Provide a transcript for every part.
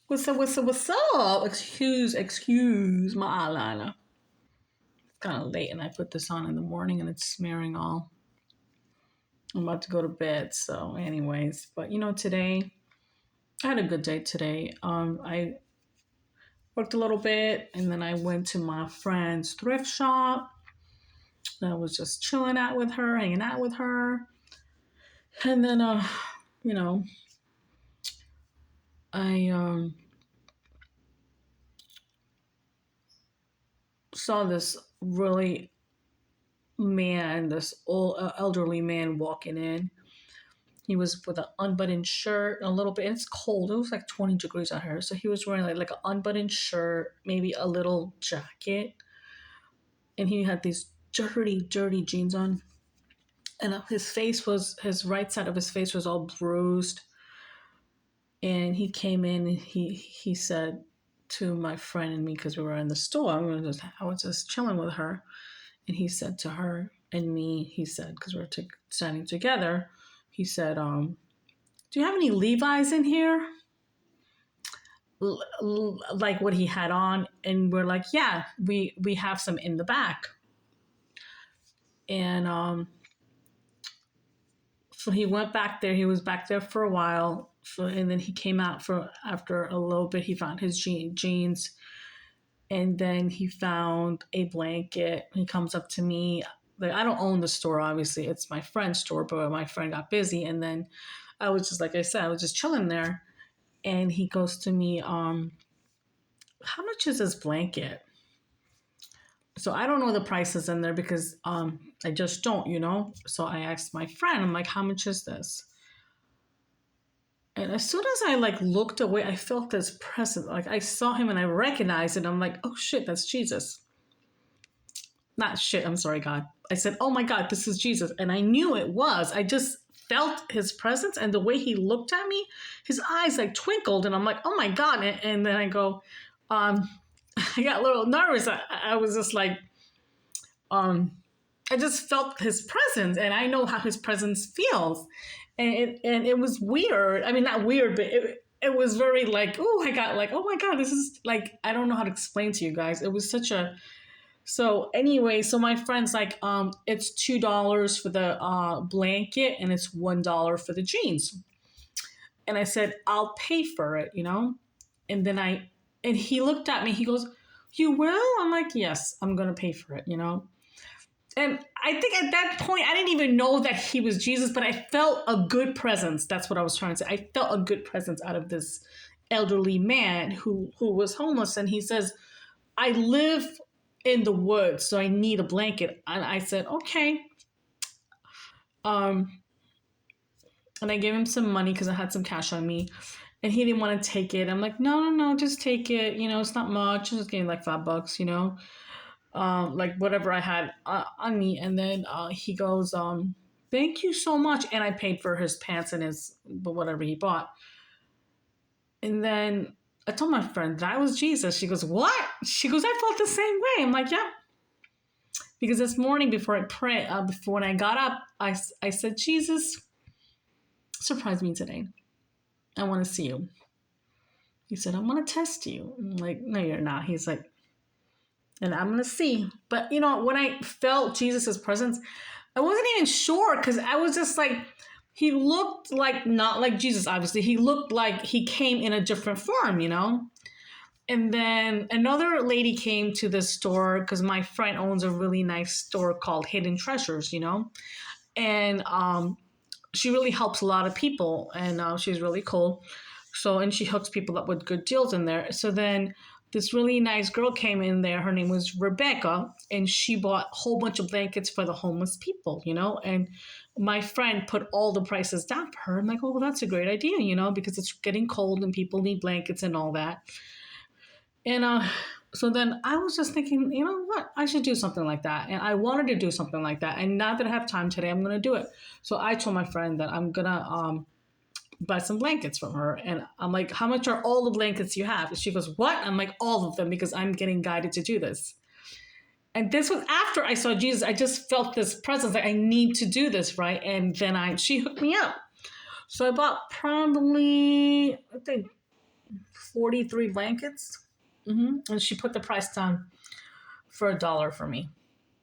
What's up? Excuse my eyeliner. It's kind of late and I put this on in the morning and it's smearing all. I'm about to go to bed. So, anyways, but today I had a good day today. I worked a little bit and then I went to my friend's thrift shop. I was just chilling out with her, hanging out with her. And then, you know, I saw this really this old elderly man walking in. He was with an unbuttoned shirt, a little bit. And it's cold. It was like 20 degrees out here. So he was wearing like an unbuttoned shirt, maybe a little jacket, and he had these dirty jeans on. And his right side of his face was all bruised. And he came in and he said to my friend and me, because we were in the store, I was just chilling with her, and he said to her and me, he said, because we were standing together, he said, do you have any Levi's in here? Like what he had on. And we're like, yeah, we have some in the back. And so he went back there. He was back there for a while. And then he came out after a little bit. He found his jeans. And then he found a blanket. He comes up to me. Like, I don't own the store, obviously. It's my friend's store, but my friend got busy. And then I was just, like I said, I was just chilling there. And he goes to me, how much is this blanket? So I don't know the prices in there because I just don't. So I asked my friend, I'm like, how much is this? And as soon as I looked away, I felt this presence. Like I saw him and I recognized it. I'm like, oh shit, that's Jesus. Not shit, I'm sorry, God. I said, oh my God, this is Jesus. And I knew it was. I just felt his presence, and the way he looked at me, his eyes twinkled, and I'm like, oh my God. And then I go, I got a little nervous. I was just like, I just felt his presence, and I know how his presence feels. And it was weird. I mean, not weird, but it was very oh, I got oh my God, this is I don't know how to explain to you guys. It was such a, so anyway, so my friend's like, it's $2 for the blanket and it's $1 for the jeans. And I said, I'll pay for it, And then and he looked at me, he goes, you will? I'm like, yes, I'm going to pay for it, And I think at that point, I didn't even know that he was Jesus, but I felt a good presence. That's what I was trying to say. I felt a good presence out of this elderly man who was homeless. And he says, I live in the woods, so I need a blanket. And I said, okay. And I gave him some money because I had some cash on me. And he didn't want to take it. I'm like, no, just take it. It's not much. I'm just getting $5, whatever I had on me. And then he goes, thank you so much. And I paid for his pants and whatever he bought. And then I told my friend that I was Jesus. She goes, what? She goes, I felt the same way. I'm like, yeah. Because this morning before I pray, before when I got up, I said, Jesus, surprise me today. I want to see you. He said, I want to test you. I'm like, no, you're not. He's like, and I'm going to see. But, when I felt Jesus's presence, I wasn't even sure because I was just he looked not like Jesus, obviously. He looked like he came in a different form, And then another lady came to the store because my friend owns a really nice store called Hidden Treasures, And she really helps a lot of people, and she's really cool. So, and she hooks people up with good deals in there. So then this really nice girl came in there. Her name was Rebecca, and she bought a whole bunch of blankets for the homeless people, And my friend put all the prices down for her. I'm like, oh, well, that's a great idea, because it's getting cold and people need blankets and all that. And so then I was just thinking, you know what? I should do something like that. And I wanted to do something like that. And now that I have time today, I'm going to do it. So I told my friend that I'm going to buy some blankets from her. And I'm like, how much are all the blankets you have? And she goes, what? I'm like, all of them, because I'm getting guided to do this. And this was after I saw Jesus. I just felt this presence, I need to do this, right? And then she hooked me up. So I bought probably, I think, 43 blankets. And she put the price down for $1 for me.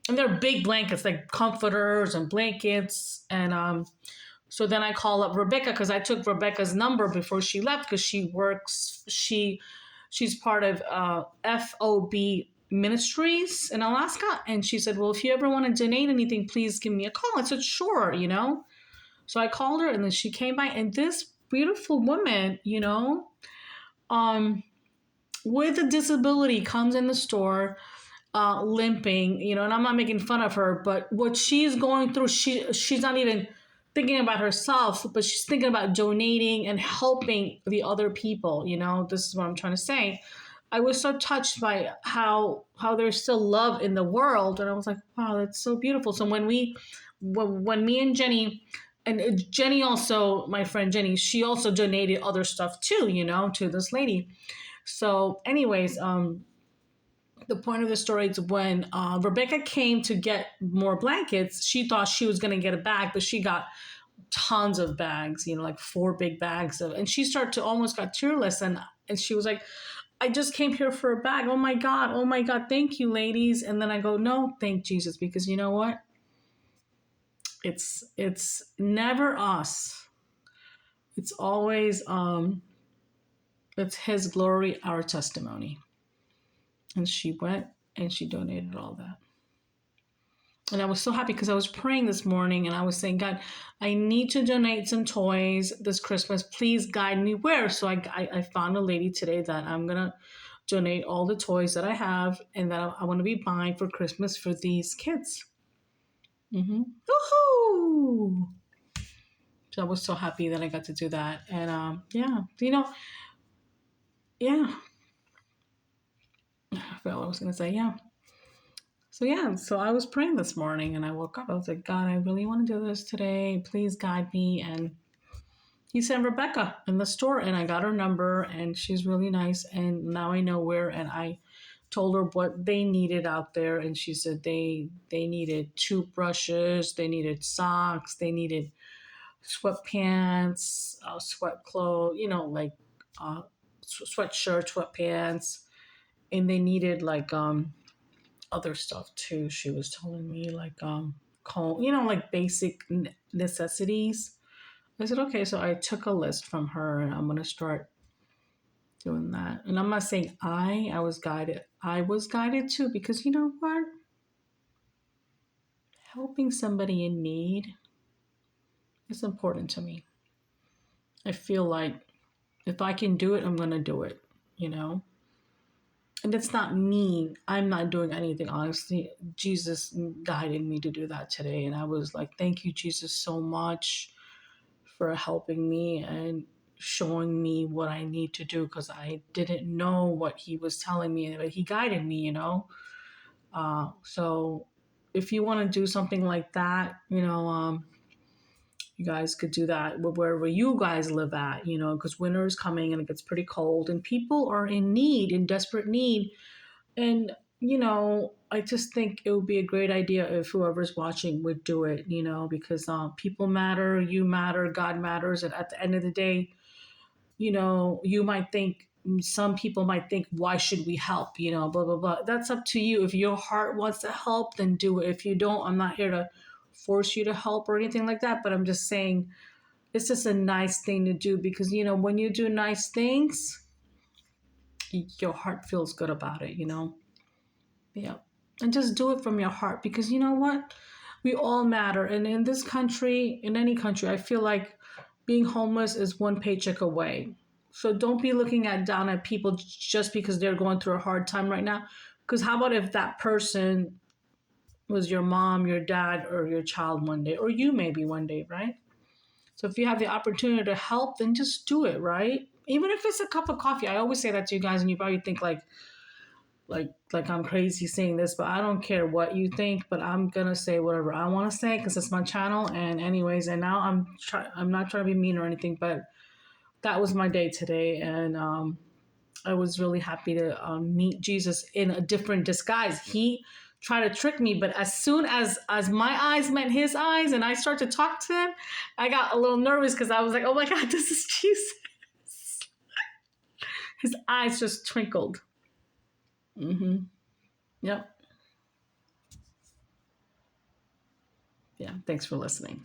And they're big blankets, like comforters and blankets. And so then I call up Rebecca because I took Rebecca's number before she left because she's part of FOB Ministries in Alaska. And she said, well, if you ever want to donate anything, please give me a call. I said, sure, So I called her and then she came by, and this beautiful woman, um, with a disability comes in the store, limping, and I'm not making fun of her, but what she's going through, she's not even thinking about herself, but she's thinking about donating and helping the other people. This is what I'm trying to say. I was so touched by how there's still love in the world, and I was like, wow, that's so beautiful. So when me and Jenny, and Jenny also, my friend Jenny, she also donated other stuff too, to this lady. So, anyways, the point of the story is when Rebecca came to get more blankets, she thought she was going to get a bag, but she got tons of bags, like 4 big bags and she started to almost got tearless, and she was like, I just came here for a bag. Oh my God, thank you, ladies. And then I go, no, thank Jesus, because you know what? It's never us. It's always it's his glory, our testimony. And she went and she donated all that. And I was so happy because I was praying this morning and I was saying, God, I need to donate some toys this Christmas. Please guide me where. So I found a lady today that I'm going to donate all the toys that I have and that I want to be buying for Christmas for these kids. Woohoo! So I was so happy that I got to do that. And yeah. I forgot what I was going to say. Yeah. So I was praying this morning and I woke up. I was like, God, I really want to do this today. Please guide me. And he sent Rebecca in the store and I got her number and she's really nice. And now I know where. And I told her what they needed out there. And she said they needed toothbrushes, they needed socks, they needed sweatpants, sweat clothes, like sweatshirt, sweatpants. And they needed like other stuff too. She was telling me like like basic necessities. I said, okay. So I took a list from her and I'm gonna start doing that. And I'm not saying I was guided. I was guided too, because you know what? Helping somebody in need is important to me. I feel like if I can do it, I'm gonna do it, And it's not me. I'm not doing anything, honestly. Jesus guided me to do that today. And I was like, thank you, Jesus, so much for helping me and showing me what I need to do, because I didn't know what he was telling me, but he guided me, So if you want to do something like that, you guys could do that wherever you guys live at, because winter is coming and it gets pretty cold and people are in desperate need. And, I just think it would be a great idea if whoever's watching would do it, because people matter, you matter, God matters. And at the end of the day, you might think, some people might think, why should we help? Blah, blah, blah. That's up to you. If your heart wants to help, then do it. If you don't, I'm not here to force you to help or anything like that. But I'm just saying, it's just a nice thing to do, because, when you do nice things, your heart feels good about it, Yeah. And just do it from your heart, because you know what? We all matter. And in this country, in any country, I feel like being homeless is one paycheck away. So don't be looking down at people just because they're going through a hard time right now. Because how about if that person was your mom, your dad, or your child one day, or you maybe one day, right? So if you have the opportunity to help, then just do it, right? Even if it's a cup of coffee. I always say that to you guys, and you probably think like I'm crazy saying this, but I don't care what you think, but I'm gonna say whatever I want to say because it's my channel. And anyways, and now I'm not trying to be mean or anything, but that was my day today, and I was really happy to meet Jesus in a different disguise. He tried to trick me, but as soon as my eyes met his eyes and I started to talk to him, I got a little nervous because I was like, oh my God, this is Jesus. His eyes just twinkled. Mm-hmm. Yep. Yeah. Thanks for listening.